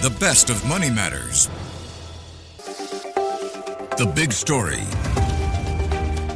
The best of Money Matters. The Big Story.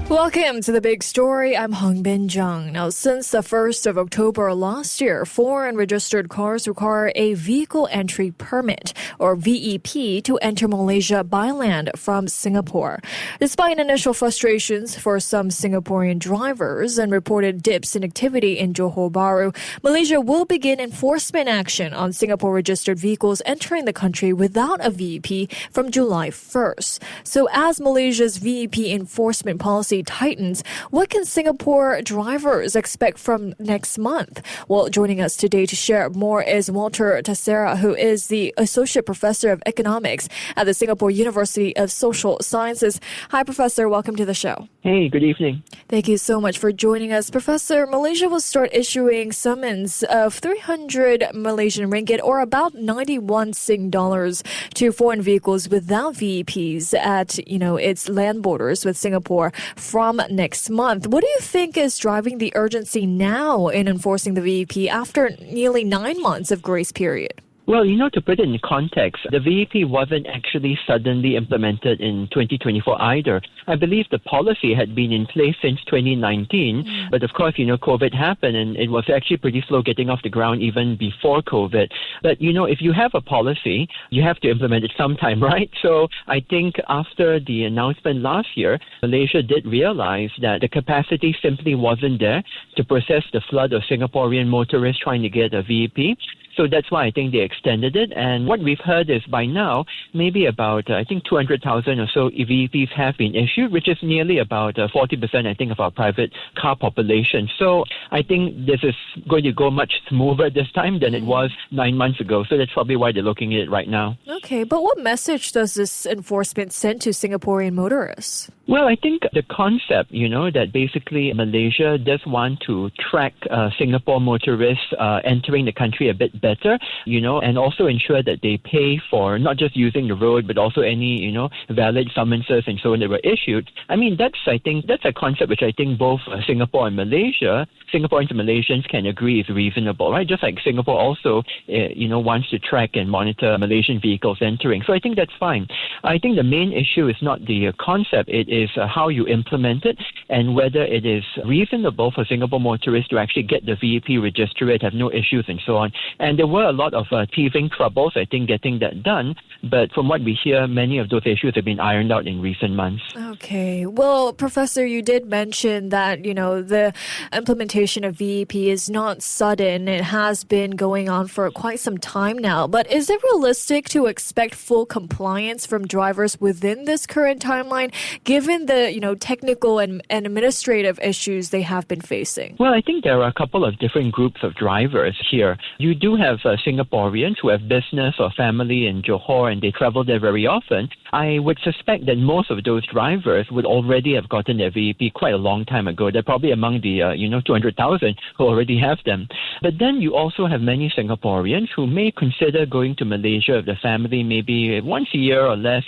Welcome to The Big Story. I'm Hongbin Jeong. Now, since the 1st of October last year, foreign registered cars require a vehicle entry permit, or VEP, to enter Malaysia by land from Singapore. Despite initial frustrations for some Singaporean drivers and reported dips in activity in Johor Bahru, Malaysia will begin enforcement action on Singapore-registered vehicles entering the country without a VEP from July 1st. So as Malaysia's VEP enforcement policy tightens, what can Singapore drivers expect from next month? Well, joining us today to share more is Walter Theseira, who is the Associate Professor of Economics at the Singapore University of Social Sciences. Hi, Professor. Welcome to the show. Hey, good evening. Thank you so much for joining us. Professor, Malaysia will start issuing summons of 300 Malaysian ringgit, or about 91 Sing dollars, to foreign vehicles without VEPs at, its land borders with Singapore from next month. What do you think is driving the urgency now in enforcing the VEP after nearly 9 months of grace period? Well, to put it in context, the VEP wasn't actually suddenly implemented in 2024 either. I believe the policy had been in place since 2019, but of course, COVID happened and it was actually pretty slow getting off the ground even before COVID. But, if you have a policy, you have to implement it sometime, right? So I think after the announcement last year, Malaysia did realize that the capacity simply wasn't there to process the flood of Singaporean motorists trying to get a VEP. So that's why I think they extended it. And what we've heard is by now, maybe about, 200,000 or so VEPs have been issued, which is nearly about 40%, I think, of our private car population. So I think this is going to go much smoother this time than it was 9 months ago. So that's probably why they're looking at it right now. Okay, but what message does this enforcement send to Singaporean motorists? Well, I think the concept, that basically Malaysia does want to track Singapore motorists entering the country a bit better, and also ensure that they pay for not just using the road, but also any, valid summonses and so on that were issued. I mean, that's a concept which I think both Singapore and Malaysia, Singaporeans and Malaysians can agree is reasonable, right? Just like Singapore also, wants to track and monitor Malaysian vehicles entering. So I think that's fine. I think the main issue is not the concept. It is how you implement it and whether it is reasonable for Singapore motorists to actually get the VEP registered, have no issues and so on. And there were a lot of teething troubles, I think, getting that done. But from what we hear, many of those issues have been ironed out in recent months. Okay. Well, Professor, you did mention that, the implementation of VEP is not sudden. It has been going on for quite some time now. But is it realistic to expect full compliance from drivers within this current timeline, given the, technical and administrative issues they have been facing? Well, I think there are a couple of different groups of drivers here. You do have Singaporeans who have business or family in Johor and they travel there very often. I would suspect that most of those drivers would already have gotten their VEP quite a long time ago. They're probably among the, 200,000 who already have them. But then you also have many Singaporeans who may consider going to Malaysia with the family maybe once a year or less,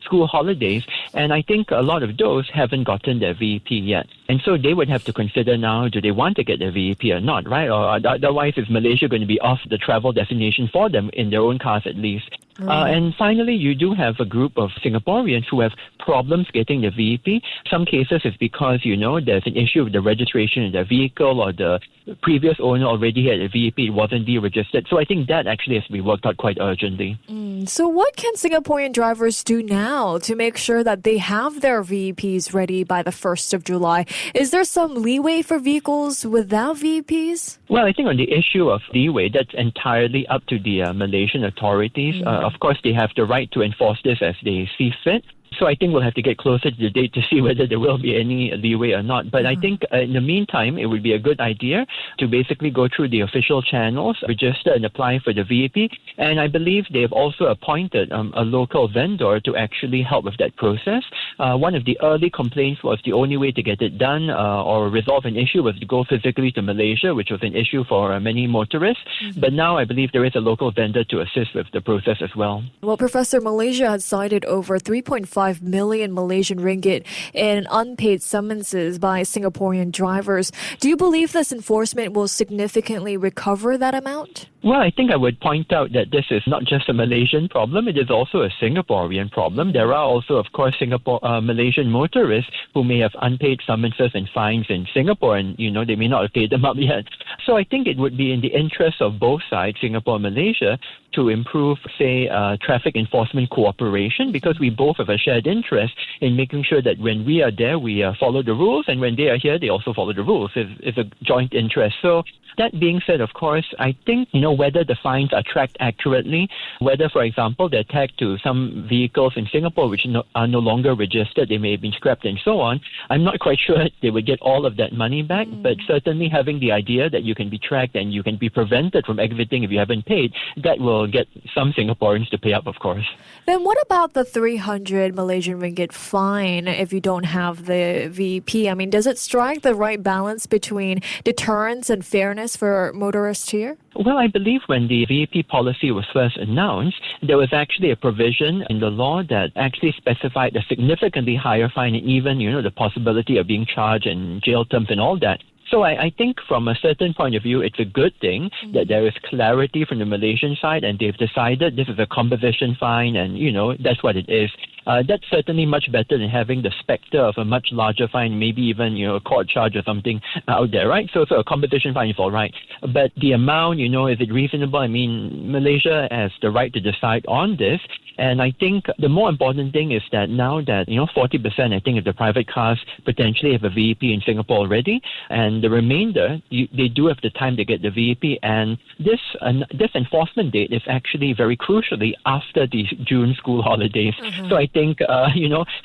school holidays. And I think a lot of those haven't gotten their VEP yet. And so they would have to consider now, do they want to get their VEP or not, right? Or otherwise, is Malaysia going to be off the travel destination for them in their own cars at least? And finally, you do have a group of Singaporeans who have problems getting the VEP. Some cases it's because, there's an issue with the registration of their vehicle or the previous owner already had a VEP, it wasn't deregistered. So I think that actually has to be worked out quite urgently. So what can Singaporean drivers do now to make sure that they have their VEPs ready by the 1st of July? Is there some leeway for vehicles without VEPs? Well, I think on the issue of leeway, that's entirely up to the Malaysian authorities. Of course, they have the right to enforce this as they see fit. So I think we'll have to get closer to the date to see whether there will be any leeway or not. But I think in the meantime, it would be a good idea to basically go through the official channels, register and apply for the VEP. And I believe they've also appointed a local vendor to actually help with that process. One of the early complaints was the only way to get it done or resolve an issue was to go physically to Malaysia, which was an issue for many motorists. But now I believe there is a local vendor to assist with the process as well. Well, Professor, Malaysia has cited over 3.5 1.5 million Malaysian ringgit in unpaid summonses by Singaporean drivers. Do you believe this enforcement will significantly recover that amount? Well, I think I would point out that this is not just a Malaysian problem, it is also a Singaporean problem. There are also, of course, Malaysian motorists who may have unpaid summonses and fines in Singapore and, they may not have paid them up yet. So I think it would be in the interest of both sides, Singapore and Malaysia, to improve, say, traffic enforcement cooperation, because we both have a shared interest in making sure that when we are there, we follow the rules, and when they are here, they also follow the rules. It's a joint interest. So that being said, of course, I think, whether the fines are tracked accurately, whether, for example, they're tagged to some vehicles in Singapore which are no longer registered, they may have been scrapped and so on, I'm not quite sure they would get all of that money back, but certainly having the idea that you can be tracked and you can be prevented from exiting if you haven't paid, that will get some Singaporeans to pay up, of course. Then what about the 300 Malaysian ringgit fine if you don't have the VEP? I mean, does it strike the right balance between deterrence and fairness for motorists here? Well, I believe when the VEP policy was first announced, there was actually a provision in the law that actually specified a significantly higher fine and even, the possibility of being charged and jail terms and all that. So I think from a certain point of view, it's a good thing that there is clarity from the Malaysian side and they've decided this is a composition fine and, that's what it is. That's certainly much better than having the specter of a much larger fine, maybe even, a court charge or something out there, right? So a composition fine is all right. But the amount, is it reasonable? I mean, Malaysia has the right to decide on this. And I think the more important thing is that now that, 40%, I think, of the private cars potentially have a VEP in Singapore already, and the remainder, they do have the time to get the VEP. And this enforcement date is actually very crucially after the June school holidays. So I think,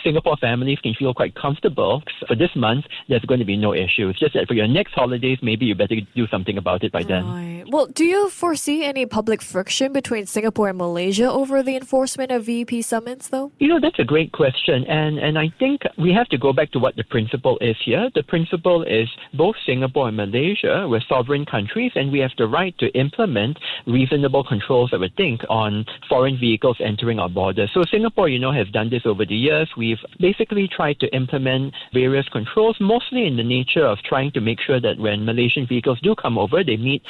Singapore families can feel quite comfortable. For this month, there's going to be no issue. It's just that for your next holidays, maybe you better do something about it by then. Right. Well, do you foresee any public friction between Singapore and Malaysia over the enforcement of VEP summons, though? That's a great question. And I think we have to go back to what the principle is here. The principle is both Singapore and Malaysia, we're sovereign countries, and we have the right to implement reasonable controls, I would think, on foreign vehicles entering our borders. So Singapore, has done this over the years. We've basically tried to implement various controls, mostly in the nature of trying to make sure that when Malaysian vehicles do come over, they meet,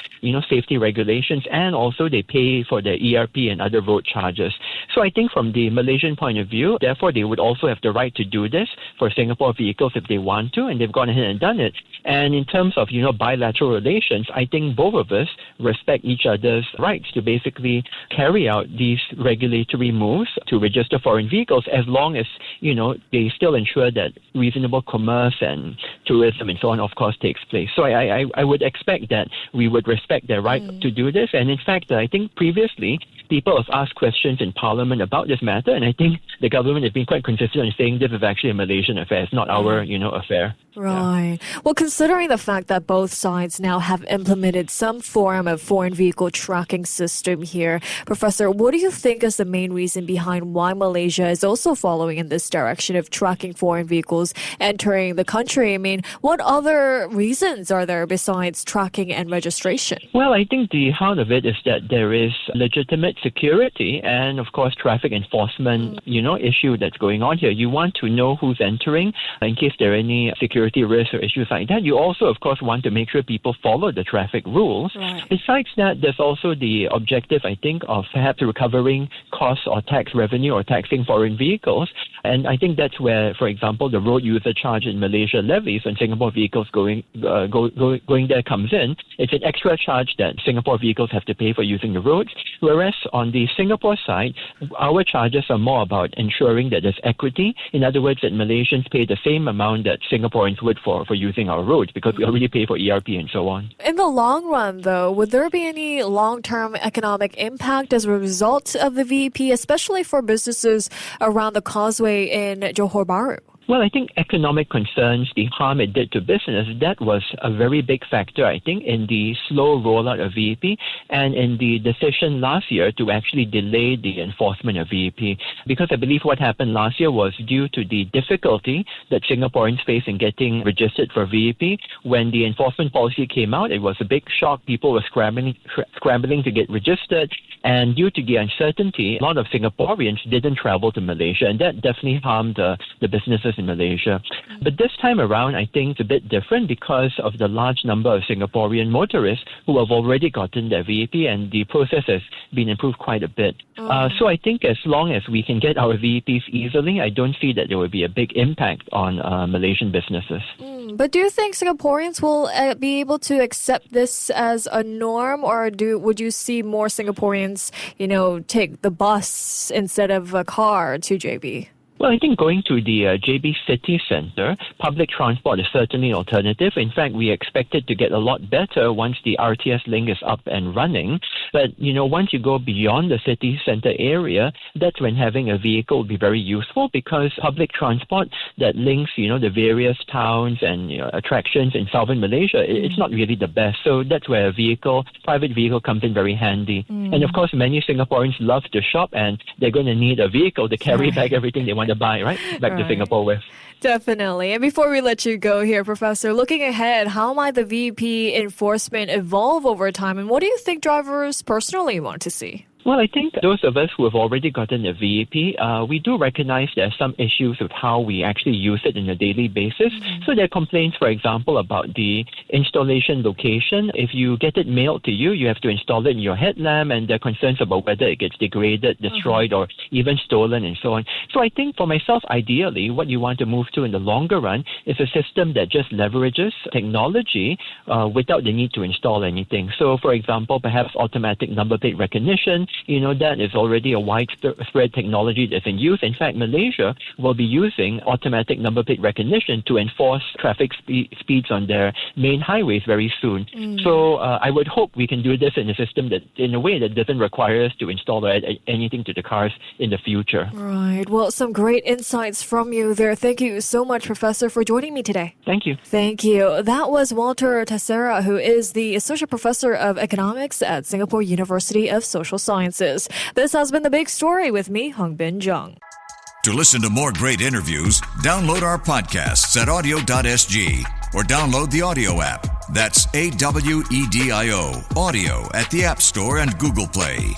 safety regulations, and also they pay for their ERP and other road charges. So I think from the Malaysian point of view, therefore, they would also have the right to do this for Singapore vehicles if they want to, and they've gone ahead and done it. And in terms of, bilateral relations, I think both of us respect each other's rights to basically carry out these regulatory moves to register foreign vehicles as long as, they still ensure that reasonable commerce and tourism and so on, of course, takes place. So I would expect that we would respect their right to do this. And in fact, I think previously, people have asked questions in Parliament about this matter, and I think the government has been quite consistent in saying this is actually a Malaysian affair. It's not our, affair. Right. Yeah. Well, considering the fact that both sides now have implemented some form of foreign vehicle tracking system here, Professor, what do you think is the main reason behind why Malaysia is also following in this direction of tracking foreign vehicles entering the country? I mean, what other reasons are there besides tracking and registration? Well, I think the heart of it is that there is legitimate security and, of course, traffic enforcement, issue that's going on here. You want to know who's entering in case there are any security risks or issues like that. You also, of course, want to make sure people follow the traffic rules. Right. Besides that, there's also the objective, I think, of perhaps recovering costs or tax revenue or taxing foreign vehicles. And I think that's where, for example, the road user charge in Malaysia levies when Singapore vehicles going there comes in. It's an extra charge that Singapore vehicles have to pay for using the roads. Whereas on the Singapore side, our charges are more about ensuring that there's equity. In other words, that Malaysians pay the same amount that Singaporeans would for using our roads because we already pay for ERP and so on. In the long run, though, would there be any long-term economic impact as a result of the VEP, especially for businesses around the causeway in Johor Bahru? Well, I think economic concerns, the harm it did to business, that was a very big factor, I think, in the slow rollout of VEP and in the decision last year to actually delay the enforcement of VEP. Because I believe what happened last year was due to the difficulty that Singaporeans face in getting registered for VEP. When the enforcement policy came out, it was a big shock. People were scrambling to get registered. And due to the uncertainty, a lot of Singaporeans didn't travel to Malaysia, and that definitely harmed the businesses in Malaysia. But this time around, I think it's a bit different because of the large number of Singaporean motorists who have already gotten their VEP, and the process has been improved quite a bit. So I think as long as we can get our VEPs easily, I don't see that there will be a big impact on Malaysian businesses. But do you think Singaporeans will be able to accept this as a norm, or would you see more Singaporeans, take the bus instead of a car to JB? Well, I think going to the JB City Centre, public transport is certainly an alternative. In fact, we expect it to get a lot better once the RTS link is up and running. But, once you go beyond the city centre area, that's when having a vehicle will be very useful, because public transport that links, the various towns and attractions in southern Malaysia, it's not really the best. So that's where private vehicle comes in very handy. And of course, many Singaporeans love to shop, and they're going to need a vehicle to carry back everything they want to buy, right? Back to Singapore with. Definitely. And before we let you go here, Professor, looking ahead, how might the VEP enforcement evolve over time? And what do you think drivers personally want to see? Well, I think those of us who have already gotten a VEP, we do recognize there are some issues with how we actually use it on a daily basis. So there are complaints, for example, about the installation location. If you get it mailed to you, you have to install it in your headlamp, and there are concerns about whether it gets degraded, destroyed, or even stolen, and so on. So I think for myself, ideally, what you want to move to in the longer run is a system that just leverages technology without the need to install anything. So, for example, perhaps automatic number plate recognition. That is already a widespread technology that's in use. In fact, Malaysia will be using automatic number plate recognition to enforce traffic speeds on their main highways very soon. So I would hope we can do this in a system that, in a way that doesn't require us to install or add anything to the cars in the future. Right. Well, some great insights from you there. Thank you so much, Professor, for joining me today. Thank you. Thank you. That was Walter Theseira, who is the Associate Professor of Economics at Singapore University of Social Sciences. This has been The Big Story with me, Hongbin Jeong. To listen to more great interviews, download our podcasts at audio.sg or download the audio app. That's AWEDIO, audio at the App Store and Google Play.